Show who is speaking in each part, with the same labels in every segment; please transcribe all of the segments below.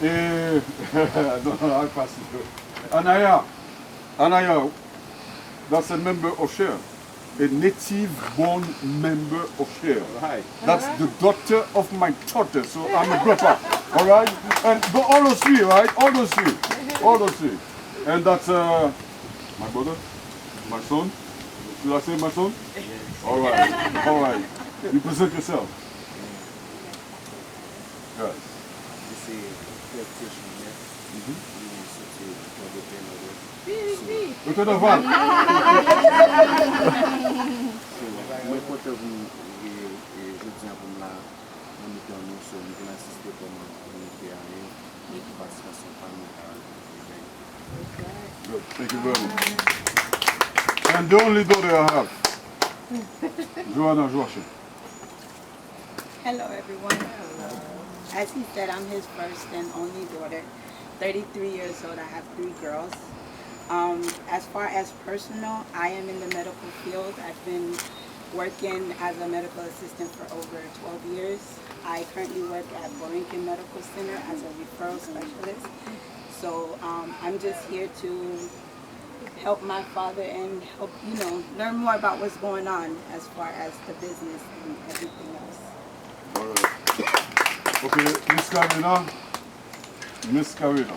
Speaker 1: No, I'll pass it. Anaya, that's a member of Share. A native-born member of Share.
Speaker 2: Right.
Speaker 1: That's the daughter of my daughter, so I'm a brother. All right? And all those three, right? All those three. All those three. And that's my brother, my son. Should I say my son? Yes. All right. All right. You present yourself. Yes.
Speaker 2: This is practitioner.
Speaker 1: Vous êtes devant.
Speaker 2: Moi, quand je dis à vous là, on est en nous, on peut assister comme on était à rien, et qui participation parmi
Speaker 1: Good. Thank you very much. And the only daughter I have, Joanna Joachim.
Speaker 3: Hello, everyone. As he said, I'm his first and only daughter. 33 years old. I have 3 girls. As far as personal, I am in the medical field. I've been working as a medical assistant for over 12 years. I currently work at Borinquen Medical Center as a referral specialist. So I'm just here to help my father and help, learn more about what's going on as far as the business and everything else.
Speaker 1: All right. Okay, Miss Karina. Miss Karina.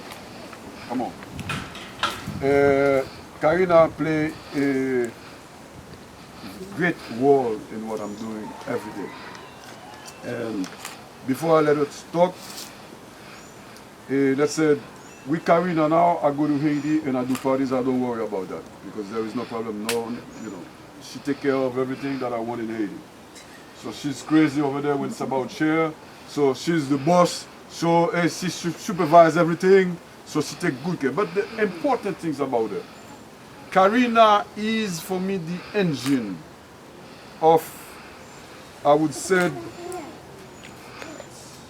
Speaker 1: Come on. Karina play a great role in what I'm doing every day. And before I let her talk, let's say with Karina now, I go to Haiti and I do parties. I don't worry about that because there is no problem. No, she take care of everything that I want in Haiti. So she's crazy over there when it's about share. So she's the boss. So she supervises everything. So she take good care. But the important things about her, Karina is for me the engine of, I would say,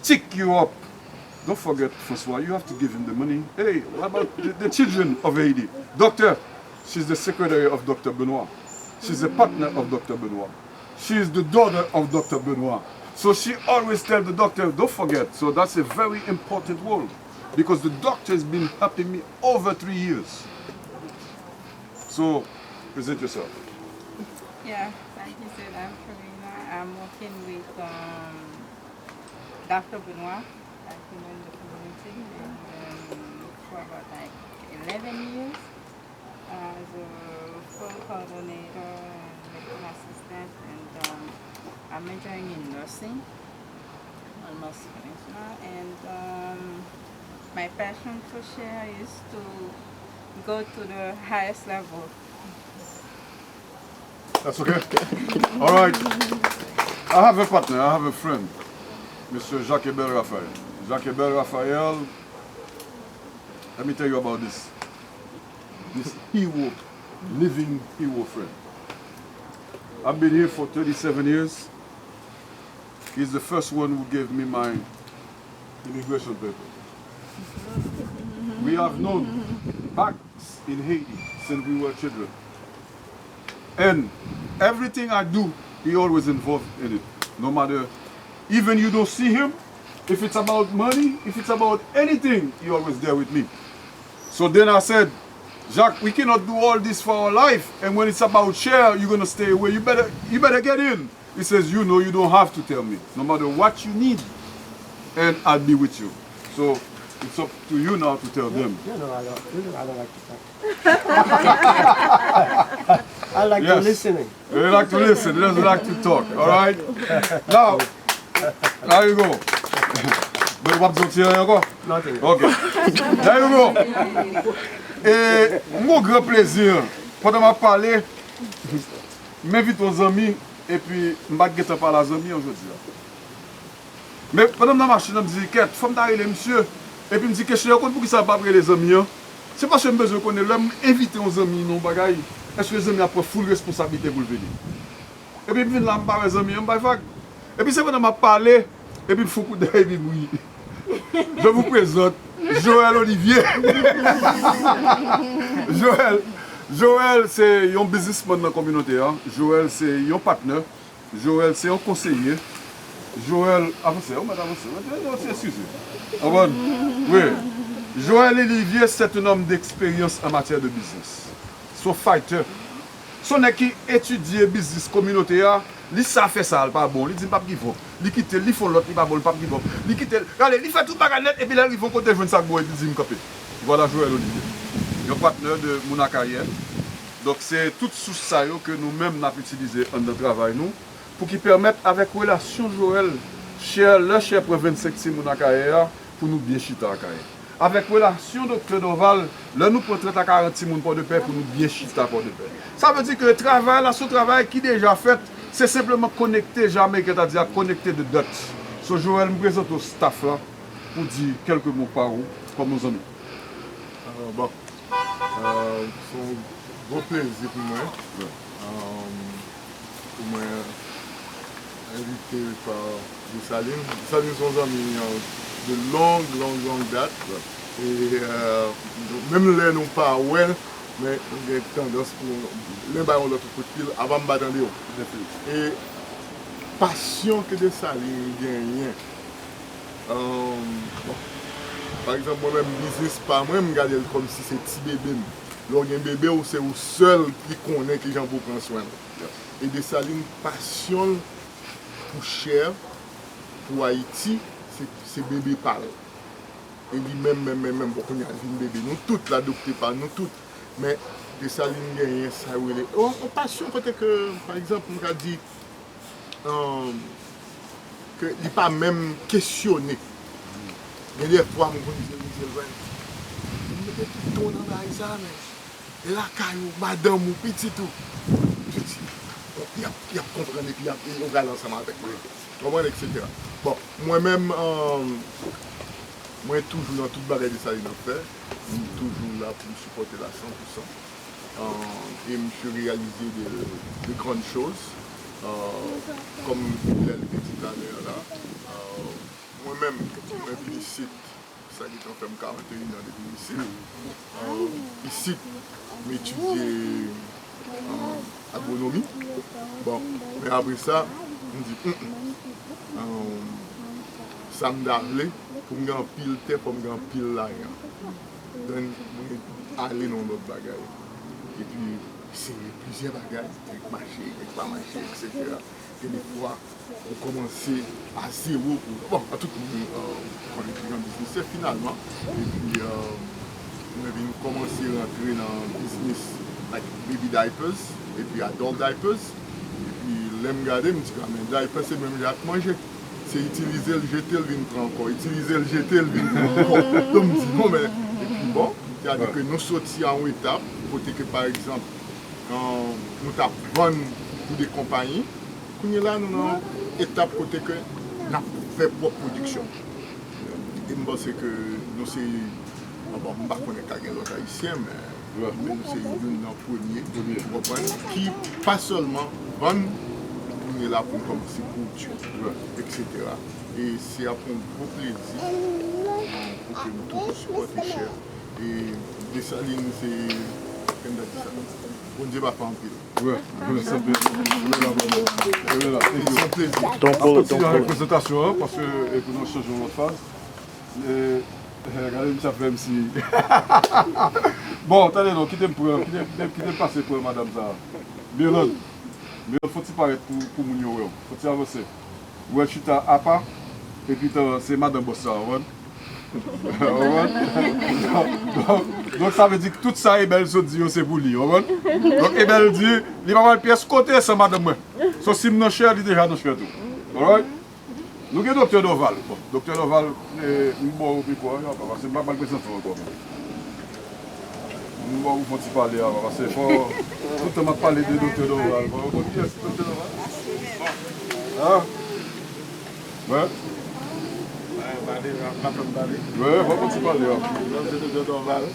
Speaker 1: tick you up. Don't forget, Francois, you have to give him the money. Hey, what about the children of Haiti? Doctor, she's the secretary of Dr. Benoit. She's a partner of Dr. Benoit. She is the daughter of Dr. Benoit. So she always tells the doctor, don't forget. So that's a very important role. Because the doctor has been helping me over 3 years. So, present yourself.
Speaker 4: Yeah, like you said, I'm Karina. I'm working with Dr. Benoit, I've been in the community for about like 11 years as a phone coordinator and medical assistant, and I'm majoring in nursing, almost finished now, and my passion for share is to go to the highest level.
Speaker 1: That's okay? All right. I have a partner, I have a friend, Mr. Jacques Ebel Raphael. Jacques Ebel Raphael, let me tell you about this hero, living hero friend. I've been here for 37 years. He's the first one who gave me my immigration paper. We have known back in Haiti since we were children. And everything I do, he always involved in it. No matter, even you don't see him, if it's about money, if it's about anything, he always there with me. So then I said, Jacques, we cannot do all this for our life. And when it's about share, you're gonna stay away. You better get in. He says, you don't have to tell me. No matter what you need, and I'll be with you. So it's up to you now to tell them.
Speaker 5: I don't like to talk. I like to listening.
Speaker 1: He like to listen, he doesn't like to talk, all right? Now you go. But what don't you go?
Speaker 5: Nothing.
Speaker 1: Okay. There you go. Et mon grand plaisir, pendant ma parler, m'invite aux amis et puis m'bagge te parler aux amis aujourd'hui. Mais pendant ma machine, je me dis, qu'est-ce faut me parler monsieur? Et puis me dit, question pour qui ça pas parler les amis? C'est parce que j'ai besoin qu'on ait l'homme invité aux amis non bagaille. Est-ce que les amis ont full responsabilité pour le venir? Et puis je là, je parle aux amis, et puis c'est pendant ma parler, et puis il faut coup d'œil, oui. Je vous présente Joël Olivier. Joël c'est un businessman dans la communauté. Hein. Joël c'est un partenaire. Joël c'est un conseiller. Joël, avancez, on va avancer. Excusez. Oui. Joël Olivier, c'est un homme d'expérience en matière de business. Son fighter. Son qui étudie business communautaire, lui ça fait ça, pas bon. Il dit pas qu'il faut. Il quitte, il font l'autre, il pas bon, pas qu'il faut. Il quitte, regardez, il fait tout bagarre net et puis là ils vont côté joindre ça boy et dit me copé. Voilà Joël Olivier. Il est partenaire de mon carrière. Donc c'est toute sous ça que nous-mêmes nous avons utilisé dans notre travail nous pour qui permettre avec relation Joël le cher pour 25 mon carrière pour nous bien chita à carrière. Avec relation Dr. Doval, là nous portrait à 40 moun pour de paix pour nous bien chita pour de paix. Ça veut dire que le travail, là, ce travail qui est déjà fait, c'est simplement connecter, jamais c'est-à-dire connecter de dots. So Joël me présente au staff là pour dire quelques mots par où, comme nos amis.
Speaker 6: Bon, c'est un gros plaisir pour moi. Pour moi, invité par Dessalines. Dessalines sont amis de longue date. Et même là, nous pas ouais, mais on a tendance pour l'un l'autre coup de fil avant de battre en dehors. Et passion que Dessalines gagne. Par exemple, moi-même, business pas moi, je regarde comme si c'est petit bébé. Lorsqu'il y a un bébé, c'est le seul qui connaît que les gens vont prendre soin. Et Dessalines passion pour cher, pour Haïti, c'est bébé parle. Et lui-même, beaucoup de bébé. Nous toutes l'adopter par nous toutes. Mais Dessalines gagne ça. On passion peut-être que, par exemple, on a dit qu'il n'est pas même questionné. Mais des fois, je me dis, tout le monde dans ça, mais la caillou, madame ou petit tout. Je dis, il a compris et puis il va ensemble avec moi. Etc. Bon, moi-même, moi toujours dans toute barrière de ça, je suis toujours là pour supporter la 100%. Et je suis réalisé de grandes choses. Comme il l'a dit tout à l'heure là. Moi-même, je me félicite, ça qui est en fait 41 ans depuis ici. Ici, j'étudie agronomie. Bon, mais après ça, je me dis, ça me donne pour me gagner pile terre, pour me gagner pile là. Donc, je aller dans l'autre bagaille. Et puis, c'est plusieurs bagailles, avec marché, avec pas marché, etc. Et des fois, on commençait à zéro. Bon, en tout cas, on est en business finalement. Et puis, on a commencé à rentrer dans le business like baby diapers et puis adult diapers. Et puis, là, je me regardais, je me dis, mais diapers, c'est même à manger. C'est utiliser le jeter, le vin prend encore. Utiliser le jeter, le vin prend encore. Donc, je me dis, non, mais. Et puis, bon, c'est-à-dire que nous sortions en étape, côté que par exemple, quand nous avons pour des compagnies, nous là, nous avons une étape côté que nous avons fait propre production. Et je pense que nous c'est. Bon, je ne sais pas si nous sommes d'autres haïtiens, mais nous c'est une premier qui, pas seulement, on est là pour commencer culture, etc. Et c'est un gros plaisir pour que nous tous supportions cher. Et Dessalines, c'est. On ne dit pas en pile.
Speaker 1: Ouais, c'est un plaisir.
Speaker 5: Ton
Speaker 1: la représentation, parce que nous changeons notre phase. Regardez, ça fait si. Bon, attendez, non, quittez me passer pour madame ça. Bien, mais faut-il paraître pour mon faut-il avancer. Ouais, je suis à part, et puis c'est madame Bossa, donc ça veut dire que tout ça, Ebel se dit, c'est pour lui. Donc Ebel dit, il va avoir une pièce côté, c'est madame moi. So si je suis cher, il est déjà dans cher tout. Alright? Nous avons Dr. Doval. Dr. Doval, bon, quoi, parce que je ne vais pas le présenter encore. Nous allons vous parler avant, parce que tout le monde parle de Dr. Doval. Ah? Ouais? Oui, on va continuer à parler.
Speaker 2: C'est Dr. Doval.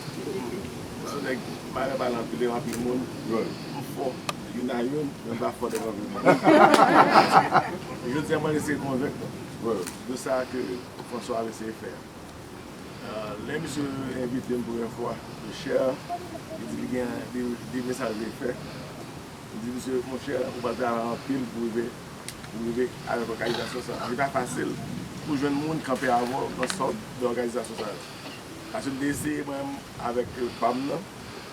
Speaker 2: C'est un monde. Il y a une, on va faire des revenus. Je tiens à me laisser convaincre de ça que François a laissé faire. Là, monsieur invité pour une fois, le cher, il dit qu'il y a des messages à faire. Il dit, monsieur, mon cher, on va faire un pile pour arriver pour arriver avec l'organisation. Ce n'est pas facile pour les jeunes monde camper avant dans sorte d'organisation. Parce que l'essai même avec PAM,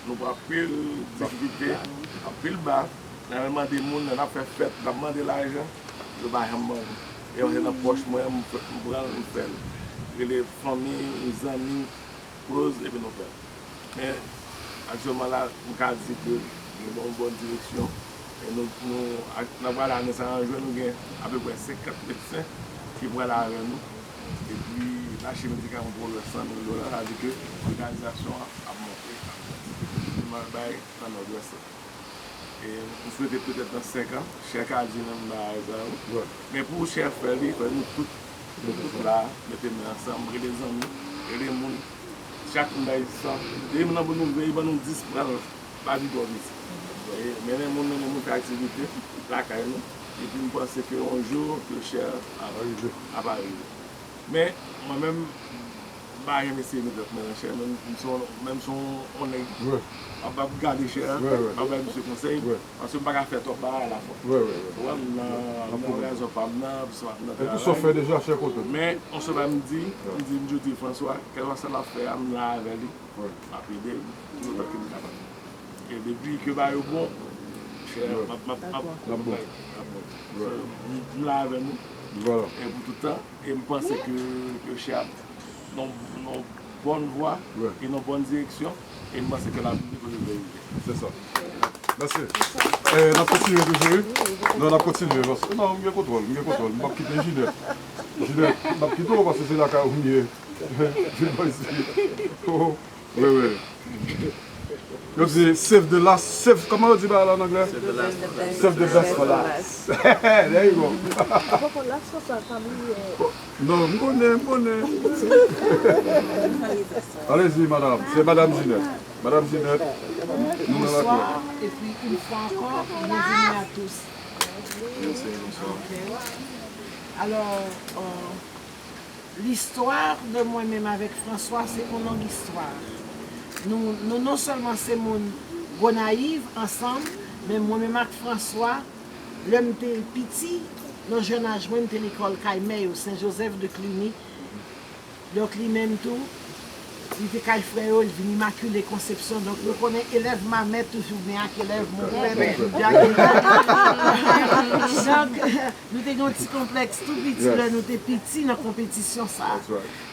Speaker 2: nous avons pris de difficulté, pris le bas, nous avons demandé des gens, nous avons fait fête, nous avons demandé l'argent, nous avons fait et on est dans la poche, moi, je vais faire. Les familles, les amis, cause et puis nous faire. Mais actuellement là, on a dit que nous avons une bonne direction. Et nous avons la naissance, nous avons à peu près 50 médecins qui vont là avec nous. Et puis, la chimie médicale pour le 100 000 $, avec l'organisation a monté dans notre ouest. Et nous souhaitons peut-être dans 5 ans, chef a dit même là, mais pour chef faire, il faut nous tous là, mettez nous ensemble, les amis, et les gens, chaque monde ici, et nous avons nous 10 pas du bon ici. Mais les gens nous font activité, là, et puis nous pensons qu'un jour, le chef va arriver. Mais moi-même, je vais essayer de me cher, même si on est. On va garder cher, on va monsieur conseil, parce que je ne peux pas faire tout bas à la fois.
Speaker 1: Et tout ça fait déjà cher côté.
Speaker 2: Mais on se va me dire, je dis François, quelle va ça la faire, je vais avec lui, je vais aider, et depuis que je vais bon, cher, je vais avec nous.
Speaker 1: Voilà.
Speaker 2: Et pour tout le temps, et je pense que cher, dans une bonne voie et une bonne direction, et je pense que la vie peut le
Speaker 1: c'est ça. Merci. On a continué de jouer. Non, on a continué. Non, je contrôle. Je ne vais pas quitter Ginette. Ginette, je ne vais pas quitter parce que c'est là où je vais. Oui. Je dis save the last, save, comment on dit ça en anglais? Save the best for last. There you go. Non, je connais. Allez-y, madame. C'est madame Ginette. Madame Ginette.
Speaker 7: Bonsoir, et puis une fois encore, bienvenue à tous. Alors, l'histoire de moi-même avec François, c'est une longue histoire. Nous non seulement c'est mon bon naïf ensemble, mais moi-même avec François, l'homme était petit, dans le jeune âge, moi j'étais à l'école Caïmé au Saint-Joseph de Cluny. Donc lui-même tout, il était Caï frère, il vient Immaculée Conception. Donc nous connaissons élève ma mère toujours bien, élève mon père toujours bien. Donc nous avons un petit complexe tout petit, là, nous étions petits dans la compétition ça.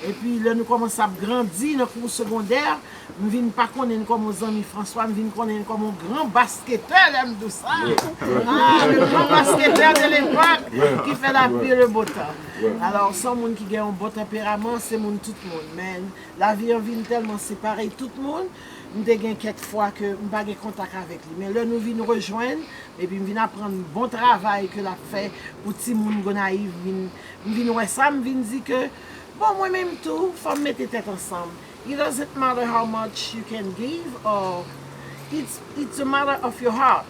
Speaker 7: Et puis là nous commençons à grandir dans le cours secondaire. Nous ne venons pas connaître comme nos amis François, nous venons connaître comme un grand basketteur, l'aime tout ça. Le grand basketteur de l'époque qui fait la pluie et le beau temps. Alors, sans monde qui a un bon tempérament, c'est tout le monde. Mais la vie en vient tellement séparée tout le monde. Nous avons quelques fois que nous n'avons pas contact avec lui. Mais là, nous venons nous rejoindre et puis nous venons apprendre un bon travail que l'a fait pour tout le monde naïf. Nous venons voir ça, nous venons dire que, bon, moi-même tout, il faut mettre tête ensemble. It doesn't matter how much you can give, or it's a matter of your heart.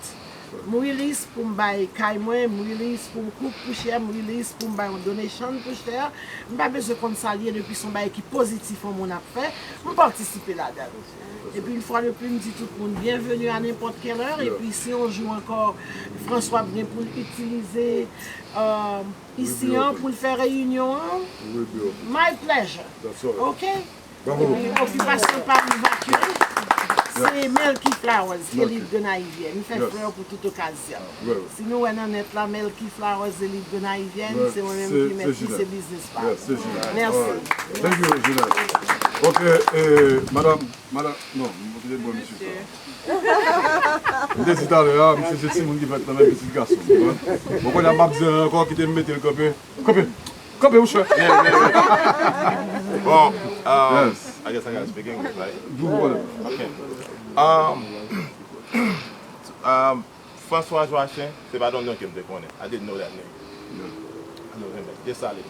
Speaker 7: Je release pour me faire caïmouin, je release pour me couper pour cher, je release pour me faire une donation pour cher. Je n'ai pas besoin de s'allier depuis son bail qui est positif au mon affaire. Je participe là-dedans. Et puis une fois de plus, je dis tout le monde bienvenue à n'importe quelle heure. Et puis si on joue encore, François vient pour l'utiliser ici pour le faire réunion. My pleasure. OK? Occupation par le vacuum. C'est Melky Flowers qui est l'île de Naïvienne. Il fait fleurs pour toute occasion. Si nous on est là, Melky Flowers de l'île de Naïvienne, c'est moi-même qui mets tous ces business par. Merci.
Speaker 1: Thank you, Ginette. Ok, madame, non, vous êtes bon, monsieur. Je dis tout à l'heure, monsieur, c'est Simon qui va être dans le petit garçon. Pourquoi il y a Babzin encore qui te met le copé? Copé, où je fais?
Speaker 8: Well, I guess I gotta speak English, right? Okay. François Joachim, c'est pas un nom que je connais. I didn't know that name. I know him. Yes, Ali.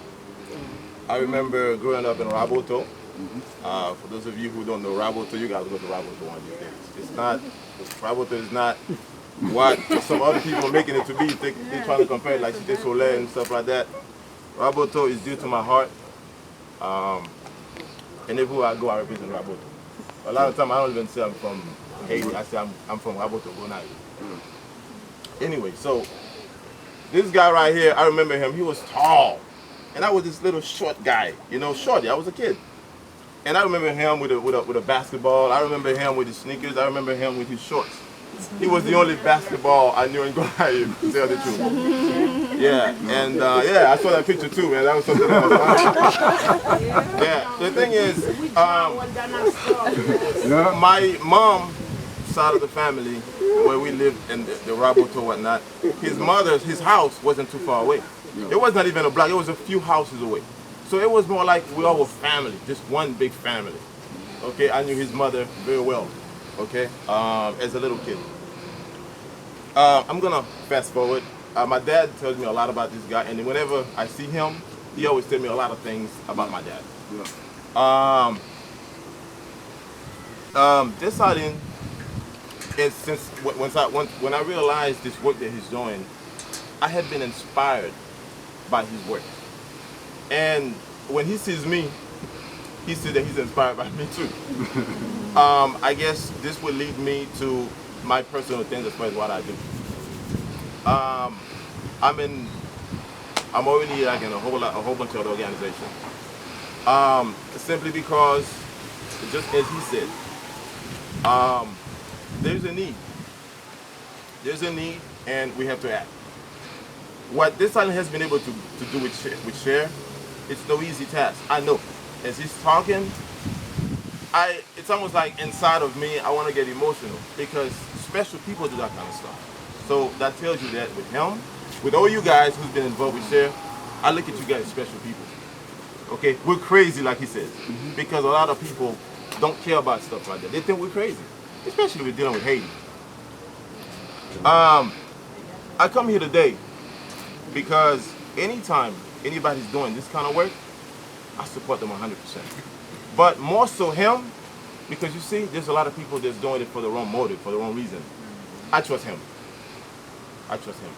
Speaker 8: I remember growing up in Raboto. For those of you who don't know Raboto, you guys go to Raboto one of these days. It's not, Raboto is not what some other people are making it to be. They try to compare it like Cité Soleil and stuff like that. Raboto is dear to my heart. And everywhere I go, I represent Raboto. A lot of time, I don't even say I'm from Haiti. I say I'm from Raboto, Gonaïves. Anyway, so this guy right here, I remember him. He was tall, and I was this little short guy. You know, shorty. I was a kid, and I remember him with a basketball. I remember him with his sneakers. I remember him with his shorts. He was the only basketball I knew in Gonaïve, to tell the truth. Yeah, and yeah, I saw that picture too, man. That was something else. Yeah, the thing is, my mom side of the family, where we lived in the Raboto and whatnot, his house wasn't too far away. It was not even a block, it was a few houses away. So it was more like we all were family, just one big family. Okay, I knew his mother very well, okay, as a little kid. I'm gonna fast forward. My dad tells me a lot about this guy, and whenever I see him, he always tells me a lot of things about my dad. This I didn't. And since when I realized this work that he's doing, I had been inspired by his work. And when he sees me, he says that he's inspired by me too. I guess this would lead me to my personal things as far as what I do. I'm already like in a whole bunch of other organizations. Simply because, just as he said, there's a need. There's a need, and we have to act. What this island has been able to do with Share, it's no easy task. I know. As he's talking, it's almost like inside of me, I want to get emotional because special people do that kind of stuff. So that tells you that with him, with all you guys who's been involved with Share, I look at you guys as special people. Okay, we're crazy, like he says, because a lot of people don't care about stuff like that. They think we're crazy, especially with dealing with Haiti. I come here today because anytime anybody's doing this kind of work, I support them 100%. But more so him, because you see, there's a lot of people that's doing it for the wrong motive, for the wrong reason. I trust him. I trust him.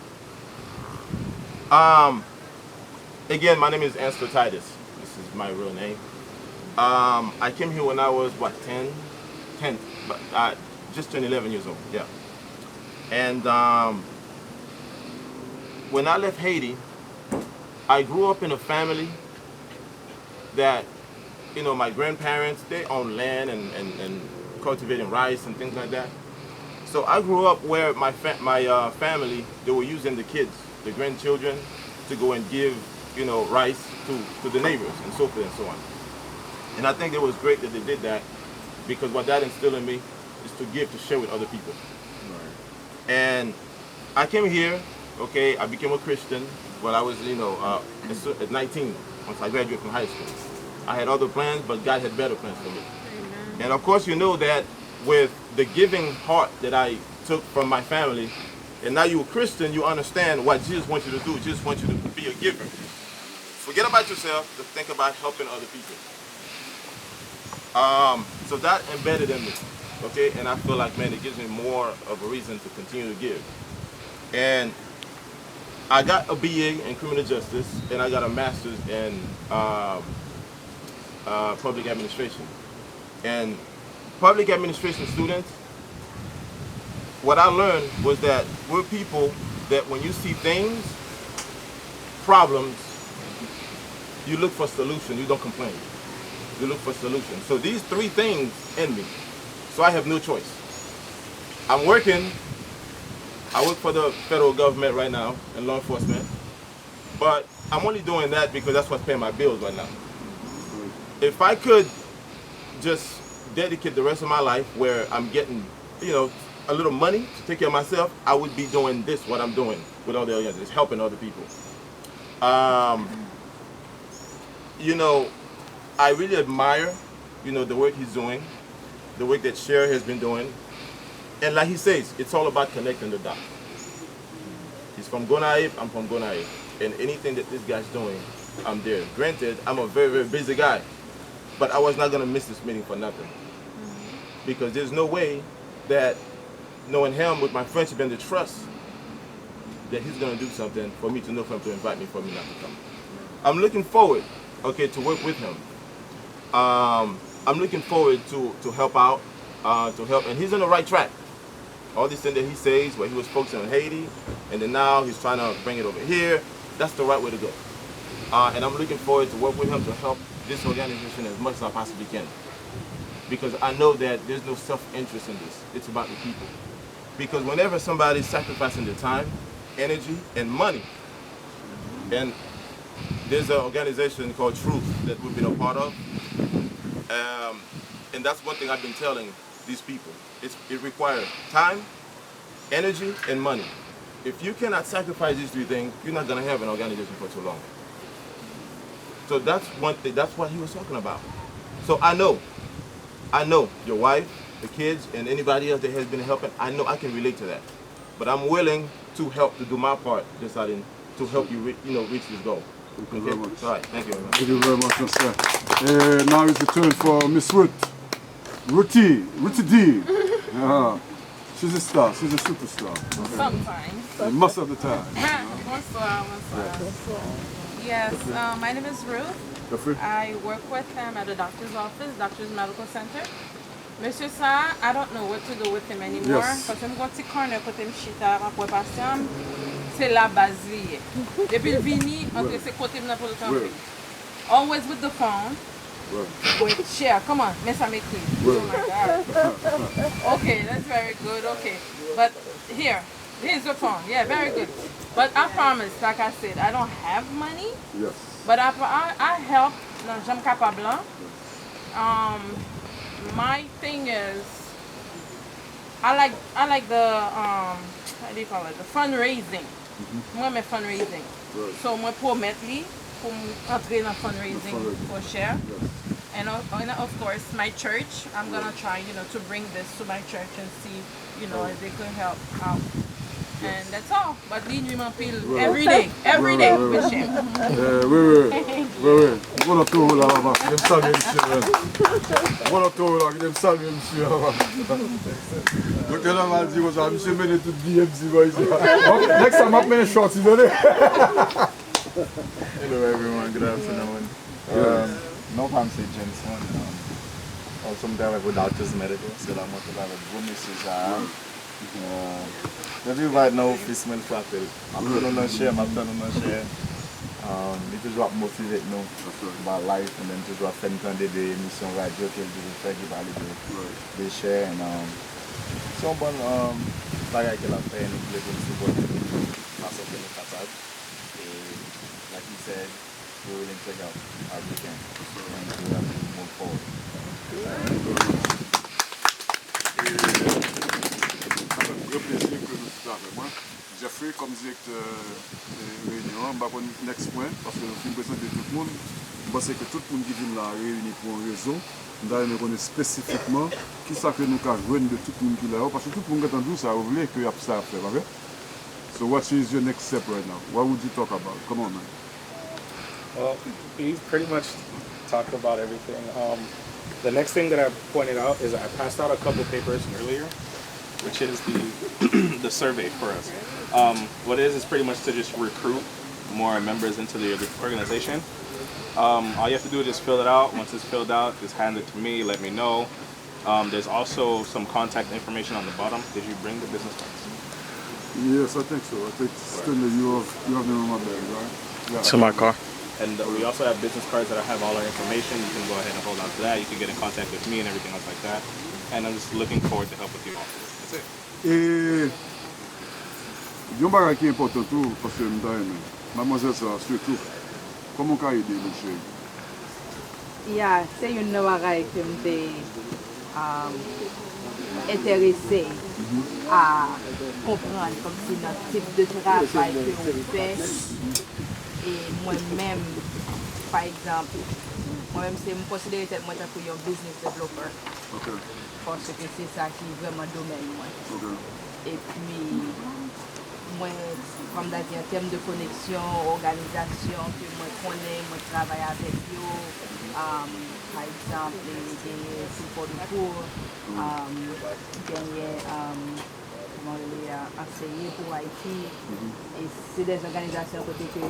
Speaker 8: Again, my name is Ansel Titus. This is my real name. I came here when I was, what, 10, but just turned 11 years old, yeah. And when I left Haiti, I grew up in a family that, you know, my grandparents, they own land and cultivating rice and things like that. So I grew up where my family, they were using the kids, the grandchildren, to go and give, you know, rice to the neighbors and so forth and so on. And I think it was great that they did that because what that instilled in me is to give, to share with other people. Right. And I came here, okay, I became a Christian when I was, you know, at 19, once I graduated from high school. I had other plans, but God had better plans for me. Amen. And of course, you know that with the giving heart that I took from my family, and now you're a Christian, you understand what Jesus wants you to do. Jesus wants you to be a giver. Forget about yourself, to think about helping other people. So that embedded in me, okay? And I feel like, man, it gives me more of a reason to continue to give. And I got a BA in criminal justice, and I got a master's in public administration. And public administration students, what I learned was that we're people that when you see things, problems, you look for solution, you don't complain. You look for solution. So these three things in me. So I have no choice. I'm working. I work for the federal government right now in law enforcement. But I'm only doing that because that's what's paying my bills right now. If I could just dedicate the rest of my life where I'm getting, you know, a little money to take care of myself, I would be doing this, what I'm doing with all the other guys, helping other people. You know, I really admire, you know, the work he's doing, the work that Share has been doing. And like he says, it's all about connecting the dots. He's from Gonaïve, I'm from Gonaïve. And anything that this guy's doing, I'm there. Granted, I'm a very, very busy guy, but I was not gonna miss this meeting for nothing. Because there's no way that, knowing him with my friendship and the trust, that he's gonna do something for me to know for him to invite me, for me not to come. I'm looking forward, okay, to work with him. I'm looking forward to help out, and he's on the right track. all these things that he says, where he was focusing on Haiti, and then now he's trying to bring it over here. That's the right way to go. And I'm looking forward to work with him to help this organization as much as I possibly can. Because I know that there's no self-interest in this. It's about the people. Because whenever somebody's sacrificing their time, energy, and money, and there's an organization called Truth that we've been a part of, and that's one thing I've been telling these people. It requires time, energy, and money. If you cannot sacrifice these three things, you're not going to have an organization for too long. So that's one thing, that's what he was talking about. So I know your wife, the kids, and anybody else that has been helping, I know I can relate to that. But I'm willing to help, to do my part, deciding to help you, reach this goal.
Speaker 1: Thank you very much.
Speaker 8: All right, thank you very much.
Speaker 1: Thank you very much, sir. Now it's the turn for Miss Ruth. Ruthie D. She's a star, she's a superstar.
Speaker 4: Sometimes.
Speaker 1: Most of the time.
Speaker 4: Bonsoir. Yes, my name is Ruth. I work with him at the doctor's office, Doctor's Medical Center. Monsieur Sa, I don't know what to do with him anymore. Parce que I'm going to corner côté m'chita pour patient, c'est la base liée. Depuis le vini, entre ces côtés m'na pour le temps. Always with the phone. Wait, share, come on, miss I make clean. Oh my God. Okay, that's very good, okay. But here's your phone. Yeah, very good. But I promise, like I said, I don't have money.
Speaker 1: Yes.
Speaker 4: But I help, j'aime capable. My thing is, I like the how do you call it? The fundraising. Moi, my fundraising. So moi pour mettre li, pour entrer dans fundraising for share. And of course, my church. I'm gonna try, to bring this to my church and see, if they could help out. And that's all. But lui m'empile every day with share.
Speaker 1: Oui. Bon tour là, là-bas. J'aime saluer monsieur. Bon tour là, j'aime saluer monsieur là-bas. Donc là, on va dire aux amis, monsieur mène tout bien, petit boy. Next time, I'm going to short, you know.
Speaker 9: Hello everyone, good afternoon. No problem, c'est Jenson. Also, I'm with Doctor's Medical, so I'm going to have a good message. Maybe right now, office men frappé. I'm going to share. Me toujours motivé nous about life and then toujours faire entendre des émissions radio qu'elle dit faire qui parle de share and so bon bagage qu'elle a fait nous voulons supporter face au bénéfice et like he said we're willing to help as we can and we have to move forward.
Speaker 1: Le plaisir que nous sommes avec moi. Jeffrey comme directeur de réunion, je vais next point parce que je suis présenté tout le monde. Je pense que tout le monde qui vient là réuni pour une raison. Nous allons connaître spécifiquement qui ça que nous avons joué de tout le monde qui est là parce que tout le monde qui est entendu ça vous voulez que y a ça à faire, ok? So what is your next step right now? What would you talk about? Come on, man.
Speaker 10: Well, we pretty much talked about everything. The next thing that I pointed out is I passed out a couple papers earlier, which is the survey for us. What it is pretty much to just recruit more members into the organization. All you have to do is just fill it out. Once it's filled out, just hand it to me, let me know. There's also some contact information on the bottom. Did you bring the business cards?
Speaker 1: Yes, I think so. I think Stanley, you have them on my bag, right? Yeah.
Speaker 10: It's in my car. And we also have business cards that have all our information. You can go ahead and hold on to that. You can get in contact with me and everything else like that. And I'm just looking forward to help with you all. That's it.
Speaker 1: Et il y a un bagage qui est important tout parce que mademoiselle ça surtout comment on peut aider monsieur?
Speaker 11: Yeah, c'est une bagage qui m'était intéressé à comprendre comme si notre type de travail que on fait et moi-même par exemple moi-même c'est me considérer être moi comme un business developer.
Speaker 1: Okay.
Speaker 11: Parce que c'est ça qui est vraiment domaine moi.
Speaker 1: Okay.
Speaker 11: Et puis moi comme dans en termes de connexion, organisation que moi connais, moi travaille avec eux. Par exemple, les supports de cours, enseigner pour Haïti. Et c'est des organisations côté que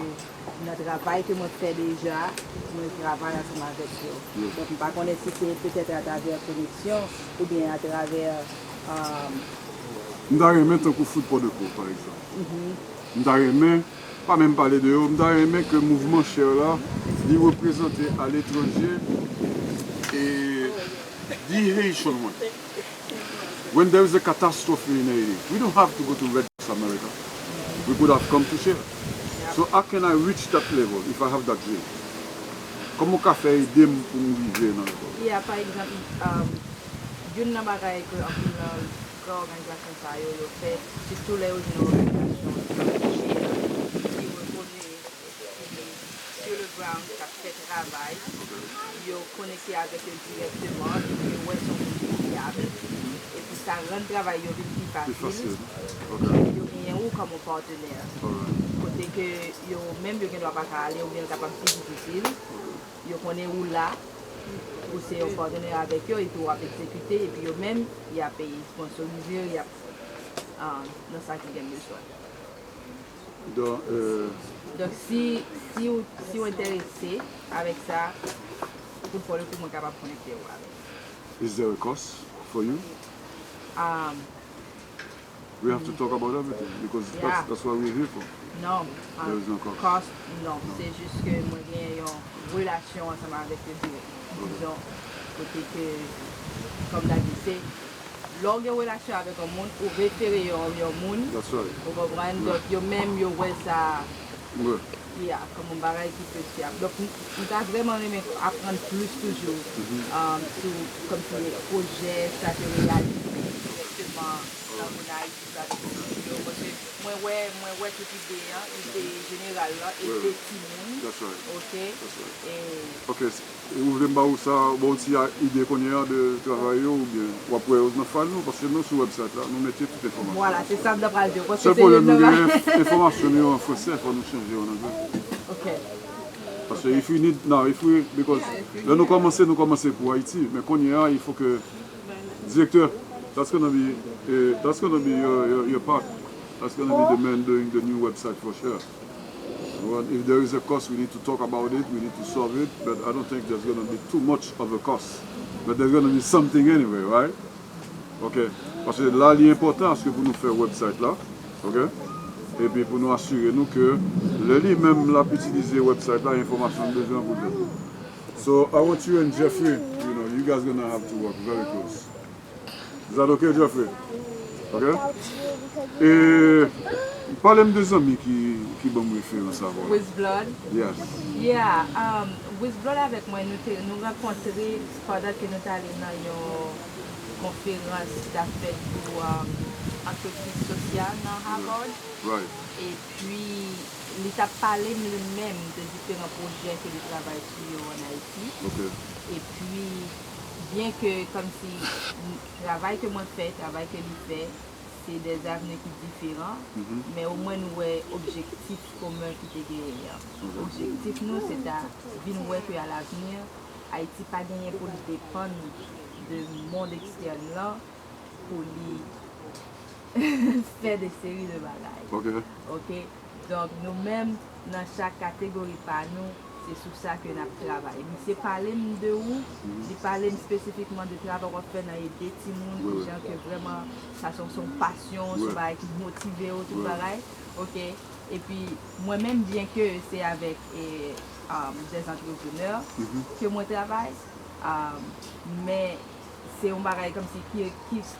Speaker 11: notre travail que moi fais déjà, nous travaillons ensemble avec eux. Donc, par contre, si c'est peut-être à travers connexion ou bien à travers
Speaker 1: m'da aimé tant que foot pour de cours, par exemple. M'da aimé, pas même parler de eux, m'da aimé que le mouvement cher là, il représente à l'étranger et the Haitian one. When there is a catastrophe in Haiti, we don't have to go to Red Cross America. We could have come to share. So how can I reach that level if I have that dream? Comment on fait aider pour me vivre dans le monde?
Speaker 11: Yeah, par exemple, d'une des bagailles que l'organisation ça yo fait, c'est tous les organisations qui reconnaissent sur le ground qui a fait travail, yo connecté avec eux directement, et ouais sont fiables, et puis ça rend le travail yo plus facile. Yo gagne ou comme partenaire. Côté que yo même yo ne doit pas aller ou bien capable plus difficile. Yo connaît où là, où c'est un partenaire avec eux, et puis on va exécuter, et puis eux même, il y a payé, sponsorisé, il y a dans ça qui gagne besoin. Donc si vous êtes intéressé avec ça, vous pouvez être capable de connecter avec.
Speaker 1: Is there a cost for you? We have to talk about everything because that's what we're here for.
Speaker 11: Non,
Speaker 1: there is no cost.
Speaker 11: Non, c'est juste que moi j'ai une relation ensemble avec le directeur. Disons, côté que, comme d'habitude, c'est lors de relation avec un monde, ou référer un monde, vous comprenez, donc yo même yo ouais ça, comme un bagage qui peut se faire. Donc nous avons vraiment aimé apprendre plus toujours, comme sur les projets, ça se réalise directement dans mon âge. Moi ouais toute idée générale là et des petits mondes.
Speaker 1: Ok. Et vous voulez me ça, bon si idée qu'on a de travailler ou bien ou après nous faire nous parce que nous sur le website là nous mettons toute information.
Speaker 11: Voilà, c'est ça d'après dire parce
Speaker 1: que c'est une information en français, il faut nous changer en anglais.
Speaker 11: Ok.
Speaker 1: Parce que if we need because là nous commençons pour Haïti, mais qu'on y a il faut que directeur that's gonna be your part. That's going to be the man doing the new website for sure. Well, if there is a cost, we need to talk about it, we need to solve it, but I don't think there's going to be too much of a cost. But there's going to be something anyway, right? Ok. Parce que là, l'important, c'est pour nous faire un website là, ok? Et puis pour nous assurer nous que le lit même là, utiliser le website là, information besoin pour nous. So I want you and Jeffrey, you guys going to have to work very close. Is that okay, Jeffrey? Okay? Et parlez-moi des amis qui vont me référence à vous.
Speaker 11: With Blood?
Speaker 1: Yes.
Speaker 11: Yeah, With Blood avec moi, nous rencontrés pendant que nous allons dans une conférence d'affaires pour entreprise sociale dans Harvard.
Speaker 1: Right.
Speaker 11: Et puis, il a parlé lui-même de différents projets que il travaille sur en Haïti.
Speaker 1: Okay.
Speaker 11: Et puis, bien que comme si le travail que moi fais, le travail que lui fait, c'est des avenues qui sont différents, mais au moins nous avons un objectif commun qui est gagné. L'objectif nous c'est de voir qu'à l'avenir, Haïti pas gagné pour dépendre du monde externe là, pour faire des séries de bagages. Ok. Donc nous-mêmes, dans chaque catégorie par nous, c'est sur ça que nous travaillons. Mais c'est parler de où, c'est parler spécifiquement de travail qu'on fait dans les petits mondes, des gens qui vraiment, ça sont son passion, qui motivent au tout pareil. Ok. Et puis moi-même, bien que c'est avec des entrepreneurs que moi travaille, mais c'est un bagage comme si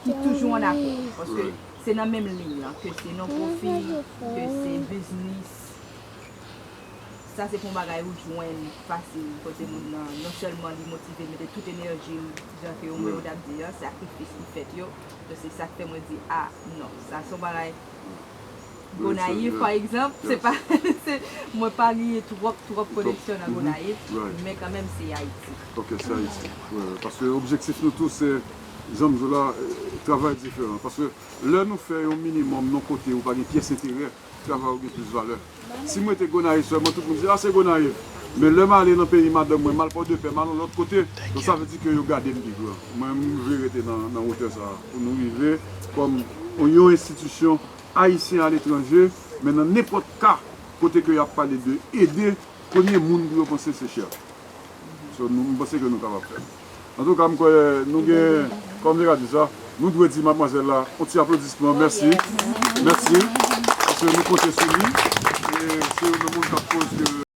Speaker 11: qui toujours en accord. Parce que c'est dans la même ligne, que c'est non-profit, que c'est business. Ça c'est pour bagaille ou joindre facile côté moun non seulement les motiver mais de toute énergie genre que on me dire sacrifice qui fait yo donc c'est ça que fait moi dire ah non ça son bagaille Gonaïve par exemple c'est pas moi pas lié trop connexion à Gonaïve mais quand même c'est Haïti.
Speaker 1: OK, c'est Haïti. Parce que l'objectif nous tous c'est j'aime là travail différent parce que là nous fait un minimum non côté ou pas une pièce intérieure travail ou plus valeur. Si moi j'étais Gonaïve seulement tout le monde dit ah c'est Gonaïve mais le mal aller dans le pays madame moi mal pour deux pays mal de l'autre côté donc ça veut dire que yo garder me dire moi je vais rester dans hauteur ça pour nous vivre comme une institution haïtienne à l'étranger mais dans n'importe cas côté que y a parlé de aider premier monde qui penser c'est cher. So nous pensons que nous capable faire. En tout cas nous comme je dit ça nous devons dire, mademoiselle là, un petit applaudissement, merci. Merci. Parce que nous comptons sur lui. Et c'est le monde qui pose